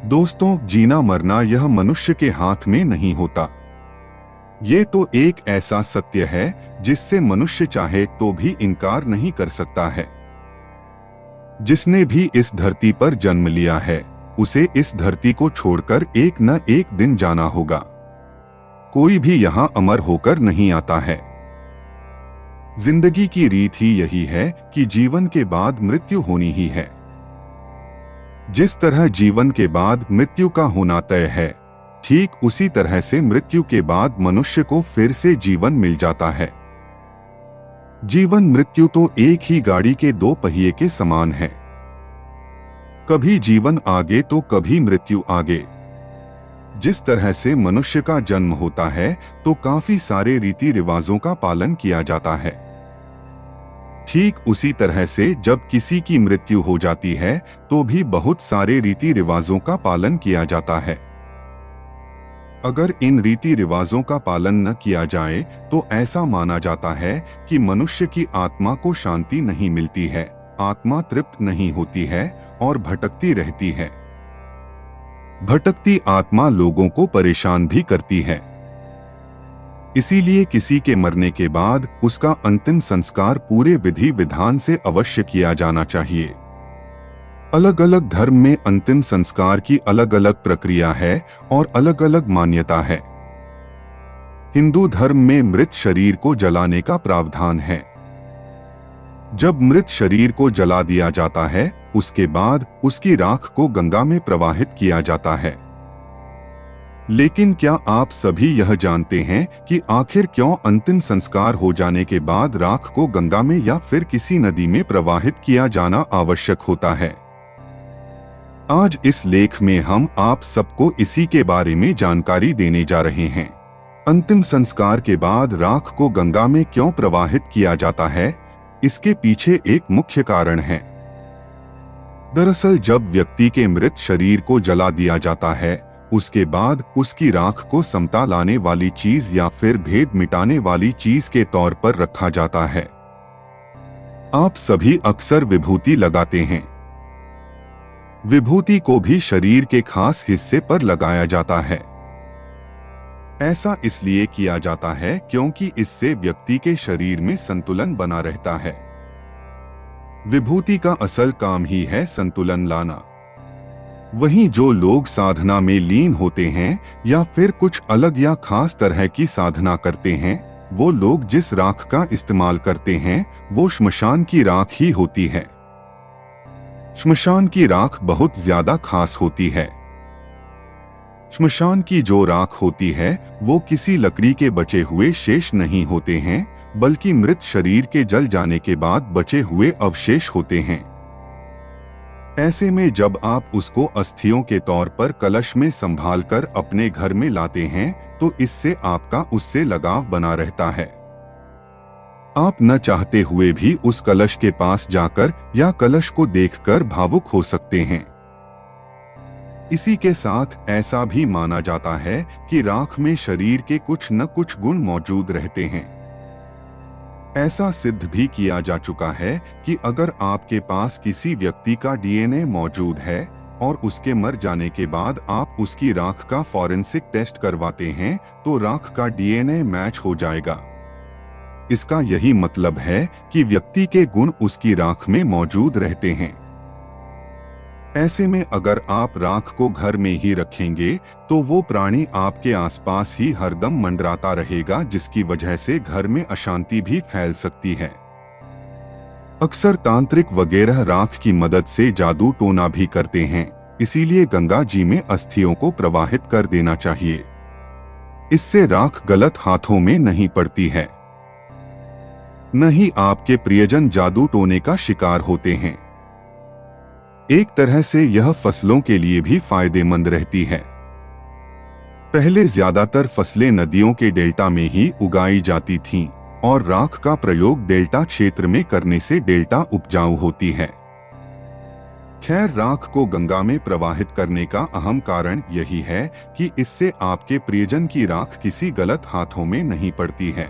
दोस्तों, जीना मरना यह मनुष्य के हाथ में नहीं होता। ये तो एक ऐसा सत्य है जिससे मनुष्य चाहे तो भी इनकार नहीं कर सकता है। जिसने भी इस धरती पर जन्म लिया है, उसे इस धरती को छोड़कर एक न एक दिन जाना होगा। कोई भी यहाँ अमर होकर नहीं आता है। जिंदगी की रीत ही यही है कि जीवन के बाद मृत्यु होनी ही है। जिस तरह जीवन के बाद मृत्यु का होना तय है, ठीक उसी तरह से मृत्यु के बाद मनुष्य को फिर से जीवन मिल जाता है। जीवन मृत्यु तो एक ही गाड़ी के दो पहिए के समान है। कभी जीवन आगे तो कभी मृत्यु आगे। जिस तरह से मनुष्य का जन्म होता है तो काफी सारे रीति रिवाजों का पालन किया जाता है। ठीक उसी तरह से जब किसी की मृत्यु हो जाती है तो भी बहुत सारे रीति रिवाजों का पालन किया जाता है। अगर इन रीति रिवाजों का पालन न किया जाए तो ऐसा माना जाता है कि मनुष्य की आत्मा को शांति नहीं मिलती है, आत्मा तृप्त नहीं होती है और भटकती रहती है। भटकती आत्मा लोगों को परेशान भी करती है। इसीलिए किसी के मरने के बाद उसका अंतिम संस्कार पूरे विधि विधान से अवश्य किया जाना चाहिए। अलग अलग धर्म में अंतिम संस्कार की अलग अलग प्रक्रिया है और अलग अलग मान्यता है। हिंदू धर्म में मृत शरीर को जलाने का प्रावधान है। जब मृत शरीर को जला दिया जाता है, उसके बाद उसकी राख को गंगा में प्रवाहित किया जाता है। लेकिन क्या आप सभी यह जानते हैं कि आखिर क्यों अंतिम संस्कार हो जाने के बाद राख को गंगा में या फिर किसी नदी में प्रवाहित किया जाना आवश्यक होता है? आज इस लेख में हम आप सबको इसी के बारे में जानकारी देने जा रहे हैं। अंतिम संस्कार के बाद राख को गंगा में क्यों प्रवाहित किया जाता है, इसके पीछे एक मुख्य कारण है। दरअसल जब व्यक्ति के मृत शरीर को जला दिया जाता है, उसके बाद उसकी राख को समता लाने वाली चीज या फिर भेद मिटाने वाली चीज के तौर पर रखा जाता है। आप सभी अक्सर विभूति लगाते हैं। विभूति को भी शरीर के खास हिस्से पर लगाया जाता है। ऐसा इसलिए किया जाता है क्योंकि इससे व्यक्ति के शरीर में संतुलन बना रहता है। विभूति का असल काम ही है संतुलन लाना। वहीं जो लोग साधना में लीन होते हैं या फिर कुछ अलग या खास तरह की साधना करते हैं, वो लोग जिस राख का इस्तेमाल करते हैं वो श्मशान की राख ही होती है। श्मशान की राख बहुत ज्यादा खास होती है। श्मशान की जो राख होती है वो किसी लकड़ी के बचे हुए शेष नहीं होते हैं, बल्कि मृत शरीर के जल जाने के बाद बचे हुए अवशेष होते हैं। ऐसे में जब आप उसको अस्थियों के तौर पर कलश में संभालकर अपने घर में लाते हैं तो इससे आपका उससे लगाव बना रहता है। आप न चाहते हुए भी उस कलश के पास जाकर या कलश को देखकर भावुक हो सकते हैं। इसी के साथ ऐसा भी माना जाता है कि राख में शरीर के कुछ न कुछ गुण मौजूद रहते हैं। ऐसा सिद्ध भी किया जा चुका है कि अगर आपके पास किसी व्यक्ति का डीएनए मौजूद है और उसके मर जाने के बाद आप उसकी राख का फॉरेंसिक टेस्ट करवाते हैं तो राख का डीएनए मैच हो जाएगा। इसका यही मतलब है कि व्यक्ति के गुण उसकी राख में मौजूद रहते हैं। ऐसे में अगर आप राख को घर में ही रखेंगे तो वो प्राणी आपके आसपास ही हरदम मंडराता रहेगा, जिसकी वजह से घर में अशांति भी फैल सकती है। अक्सर तांत्रिक वगैरह राख की मदद से जादू टोना भी करते हैं, इसीलिए गंगा जी में अस्थियों को प्रवाहित कर देना चाहिए। इससे राख गलत हाथों में नहीं पड़ती है, न ही आपके प्रियजन जादू टोने का शिकार होते हैं। एक तरह से यह फसलों के लिए भी फायदेमंद रहती है। पहले ज्यादातर फसलें नदियों के डेल्टा में ही उगाई जाती थीं और राख का प्रयोग डेल्टा क्षेत्र में करने से डेल्टा उपजाऊ होती है। खैर, राख को गंगा में प्रवाहित करने का अहम कारण यही है कि इससे आपके प्रियजन की राख किसी गलत हाथों में नहीं पड़ती है।